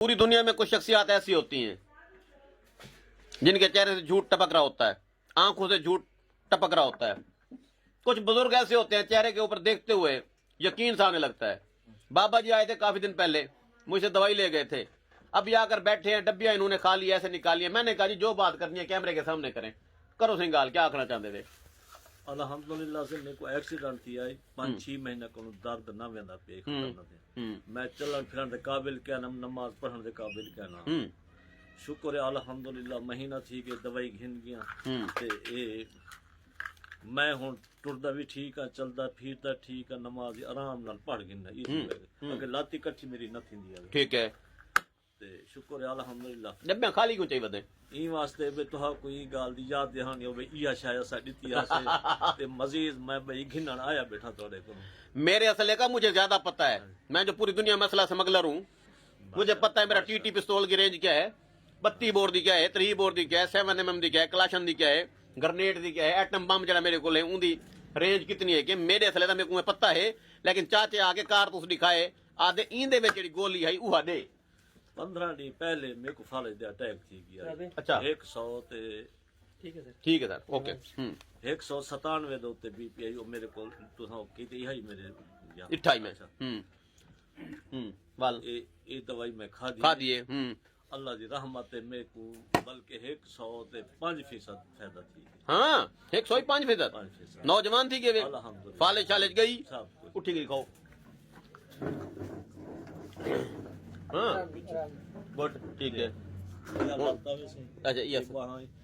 पूरी दुनिया में कुछ शख्सियात ऐसी होती हैं जिनके चेहरे से झूठ टपक रहा होता है, आंखों से झूठ टपक रहा होता है। कुछ बुजुर्ग ऐसे होते हैं चेहरे के ऊपर देखते हुए यकीन सा आने लगता है। बाबा जी आए थे काफी दिन पहले, मुझसे दवाई ले गए थे। अब ये आकर बैठे हैं, डब्बियां इन्होंने खा ली, ऐसे निकाली है। मैंने कहा जी जो बात करनी है कैमरे के सामने करें। करो सिंगाल, क्या आखना चाहते थे? अल्हम्दुलिल्लाह से मेरे को एक्सीडेंट थी आई 5-6 महीना को दर्द ना वेंदा पे मैं चलन फिरन दे काबिल क्या ना, नमाज पढ़न दे काबिल क्या ना। शुक्र है अल्हम्दुलिल्लाह महीना थी के दवाई घिन गया ते ए मैं हुन टुरदा भी ठीक है, चलदा फिरदा ठीक है, नमाज आराम नाल पढ़ गिना। अगर लाती कट्ठी मेरी न थींदी है। ठीक है, ते शुक्र है अल्हम्दुलिल्लाह। डब्बियां खाली क्यों चाहिए बदे? ई वास्ते बे तुहा कोई गाल दी याद दहानी होवे इया शायद सा दिती आसे ते मजीद मैं भाई घिनन आया बैठा तोड़े को। मेरे असले का मुझे ज्यादा पता है। मैं जो पूरी दुनिया में असला स्मगलर हूँ, मुझे पता है मेरा टीटी पिस्तौल की रेंज क्या है, 32 बोर दी क्या है, 3 बोर दी क्या है, 7mm दी क्या है, कलाशन दी क्या है, ग्रनेड दी क्या है, एटम बम जरा मेरे को है उनकी रेंज कितनी है कि मेरे असले का मेरे को पता है। लेकिन चाचे आके कारतूस दिखाए आदे इंदे विच जेहड़ी गोली है उहा दे। 15 दिन पहले मेरे को फाले दे अटैक थी गया। अच्छा 100 ते ठीक है सर ओके 197 दे उत्ते बीपीआई मेरे को तुसा कीती है मेरे 28 में वाल ए दवाई मैं खा दिए। अल्लाह दी रहमत है मेरे को बल्कि 105% फायदा थी। हाँ 105%। नौजवान थी के वे अल्हम्दुलिल्लाह फाले चाले गई सब कुछ उठी गई खाओ। हाँ गुड ठीक है। अच्छा यस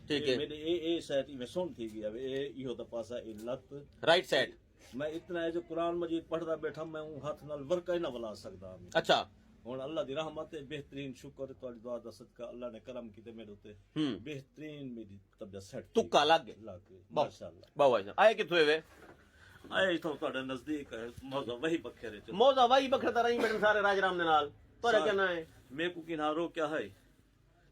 ठीक है। मेरे ए साइड में सुन थी गया ए इहो द पासा ए लत राइट साइड मैं इतना है जो कुरान मजीद पढ़दा बैठा मैं हाथ नाल वर्का ही ना बुला सकदा। अच्छा हुन अल्लाह दी रहमत है बेहतरीन शुक्र है तुम्हारी दुआ दा सदका अल्लाह ने करम कीते मेरे उते बेहतरीन मेरी तबीयत सेट तुक्का लग गया माशाअल्लाह। बाबा आए किथों वे? आए इथों ਤੁਹਾਡੇ नजदीक है मौजा वही बखेरे च मौजा वही बखरता रही बैठे सारे राजराम दे नाल तोरे कहना है मेरे को किनारो क्या है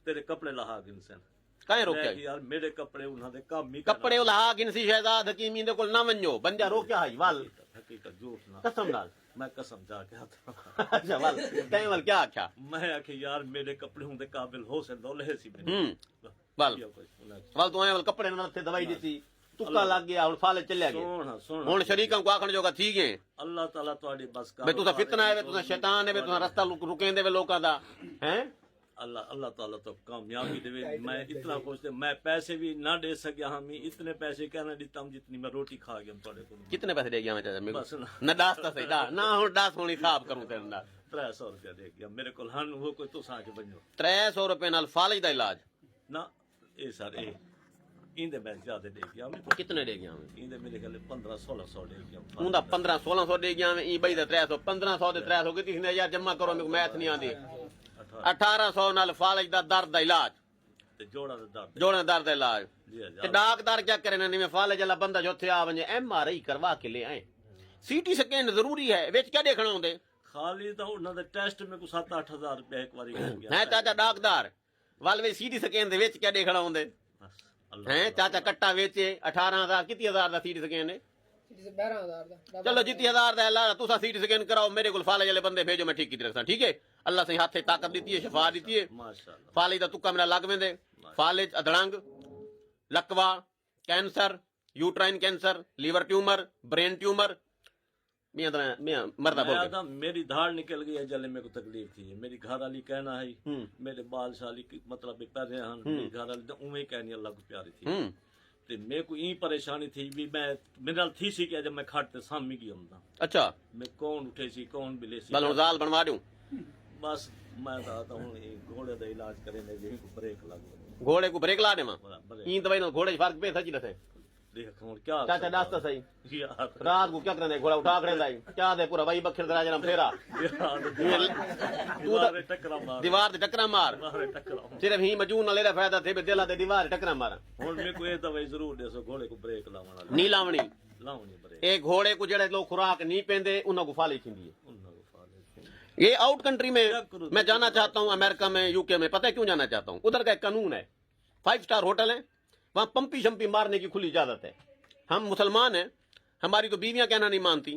तेरे कपड़े लहा गिनसन काहे रोक्या यार मेरे कपड़े उन्हां दे काम ही कपड़े उलहा गिनसी शहजाद हकीमी दे कोल ना वन्यो बंजा रोक्या है वाल हकीकत झूठ ना कसम नाल मैं कसम जाके आता। अच्छा वाल तय वाल क्या आख्या? मैं आखे यार मेरे कपड़े होंदे काबिल हो सन दौले सी मेरे वाल तो आए वाल कपड़े नाल थे दवाई दी तुक्का लग गया हुन फाले चले गए हुन शरीकां को आखण जोगा थी गए। अल्लाह ताला तुम्हारी बस का बे तुसा फितना है, तुसा शैतान है, तुसा रास्ता रुकेंदे वे लोकां दा हैं। अल्लाह ताला तो कामयाबी देवे। मैं इतना खुश थे मैं पैसे भी ना दे सकिया हम इतने पैसे क्या ना देता हूं जितनी मैं रोटी खा गया थोड़े को। कितने पैसे दे गया मैं चाचा मेरे बस ना दास ता सही दा ना हुन दास होनी हिसाब करूं तेरे नाल 300 रुपया दे गया मेरे को हन वो कोई तो साके बनो 300 रुपए नाल फालिज दा इलाज ना ए सर ए इंदे मैं ज्यादा दे गया मैं कितने दे गया मैं इंदे मेरे ख्याल 1500-1600 दे गया उंदा 1500-1600 दे गया मैं ई बई दा 300 1500 दे 300 कितने ने यार जमा करो मेरे को मैथ नहीं आंदी 1800 नाल फालिज दा दर्द दा इलाज ते जोड़ा दा दर्द दा इलाज ते डॉक्टर क्या करे ने में फालिज वाला बंदा जो थे आ वने एमआरआई करवा के ले आए। सीटी स्कैन जरूरी है विच क्या देखना होंदे खाली तो उन्हां दे टेस्ट में को 7-8 हजार रुपया एक बारी कर गया है चाचा डॉक्टर वाल वे सीटी स्कैन दे विच क्या देखना होंदे हैं चाचा कट्टा वेचे 18,000 कितनी हजार दा सीटी स्कैन है 12,000 चलो जितनी हजार दा अल्लाह तुसा सीटी स्कैन कराओ मेरे को फाले वाले बंदे भेजो मैं ठीक की रखता ठीक है। अल्लाह से हाथे ताकत दी है शफा दी है माशाअल्लाह। फाले दा तुक्का मेरा लग वेंदे फाले अधड़ंग लकवा cancer uterine cancer liver tumour brain tumour मियां मरदा बोल मेरी धाड़ निकल गई है जले मेरे को तकलीफ थी मेरी घर वाली कहना है मेरे बाल शाली मतलब पैरे हैं मेरी घर वाली तो उਵੇਂ कहनी अल्लाह को प्यारी थी ते मेरे को ई परेशानी थी भी मैं मेरे नाल थी सी कि जब मैं खट ते सामी गई हुंदा। अच्छा मैं कौन उठे सी कौन बिले सी बल जाल बनवा दूं बस मैं तो हूं घोड़े दा इलाज करे ने जे को ब्रेक लग घोड़े को ब्रेक ला देवा ई दवाई नाल घोड़े फर्क पे सची लथे देख हुन क्या चाचा दास्ता सही यार रात को क्या करने घोड़ा उठा खड़ेंदा क्या दे पूरा वही बखर दराज नाम फेरा दीवार दे टकरा मार सिर्फ ही मजून नाले दा फायदा थे बे दिला दे दीवार टकरा मार। हुन मेरे को ए दवाई जरूर दे सो घोड़े को ब्रेक लावना नी लावनी ब्रेक ए घोड़े को जेड़े लोग खुराक नहीं पेंदे उन्हां को फाली थिंदी है। ये आउट कंट्री में मैं जाना चाहता हूँ अमेरिका में यूके में पता है क्यों जाना चाहता हूँ? उधर का एक कानून है 5 स्टार होटल है वहां पंपी शंपी मारने की खुली इजाजत है। हम मुसलमान हैं हमारी तो बीवियां कहना नहीं मानती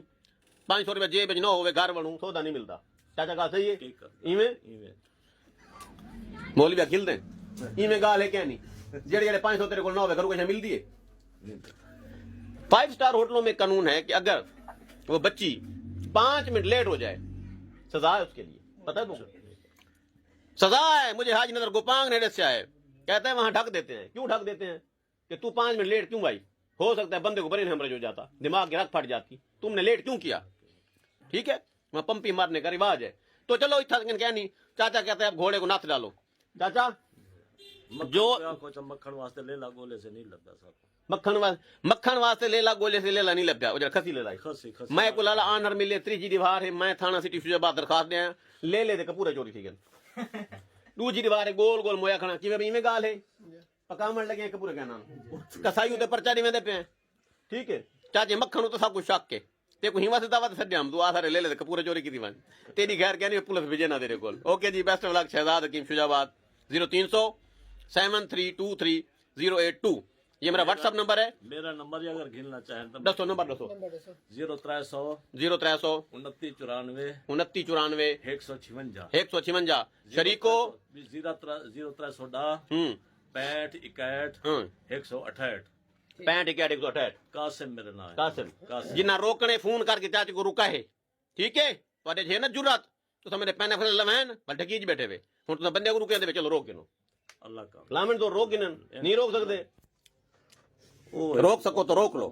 500 रुपया जेब न होवे घर बनू सौदा नहीं मिलता चाचा का सही है इवें मौलवी खिल दे इवें गाल है क्या नहीं जेड़े जेड़े 500 तेरे को 9 करू कैसे मिल दिए 5 स्टार होटलों में कानून है कि अगर वो बच्ची 5 मिनट लेट हो जाए सजा है उसके लिए पता है तुमको सजा है। मुझे हाजी नजर गोपांग नेड़े से आए कहते हैं वहां ढक देते हैं। क्यों ढक देते हैं कि तू 5 मिनट लेट क्यों आई हो सकता है बंदे को ब्रेन हेमरेज हो जाता दिमाग की रख फट जाती तुमने लेट क्यों किया ठीक है वहां पंपी मारने का रिवाज है। तो चलो इतना क्या नहीं चाचा कहते हैं अब घोड़े को नाथ डालो चाचा जो मक्खन वास्ते ले ला गोले से नहीं लगता साहब मक्खन वास्ते ले ला गोले से ले ला नहीं लग गया खसी ले लाई मैं को लाला आनर मिले त्रीजी दीवार है मैं थाना सिटी फैजाबाद दरखास्त दे ले ले पूरा चोरी ठीक है दूजी दीवार है गोल गोल मोया खाना कि में गाल है पकामण लगे पूरे क्या नाम कसाई उते पर्चा नहीं पे हैं ठीक है चाचे मक्खन तो सब कुछ शक के ते को हिमा से दावा सड्डे हम तू आ सारे ले ले पूरे चोरी की दीवान तेरी खैर क्या नहीं पुलिस भेजे ना तेरे को ओके जी best of luck Shahzad Hakim Faizabad 0300 7323 ये मेरा व्हाट्सएप नंबर है। मेरा नंबर अगर गिनना चाहें तो दसो नंबर दसो 0300 2994 2994 156 156 शरीको 0310 65 61 168 65 61 168 कासिम मेरा नाम है कासिम जिन्ना रोकने फोन करके चाचे को रुका है ठीक है तो है ना जुर्रत तो समझे पैने फल लवैन पर ढकीज बैठे हुए हूं तुम बंदे को रुके दे चलो रोक गिनो अल्लाह का लामन तो रोक गिनन नहीं रोक सकते रोक सको तो रोक लो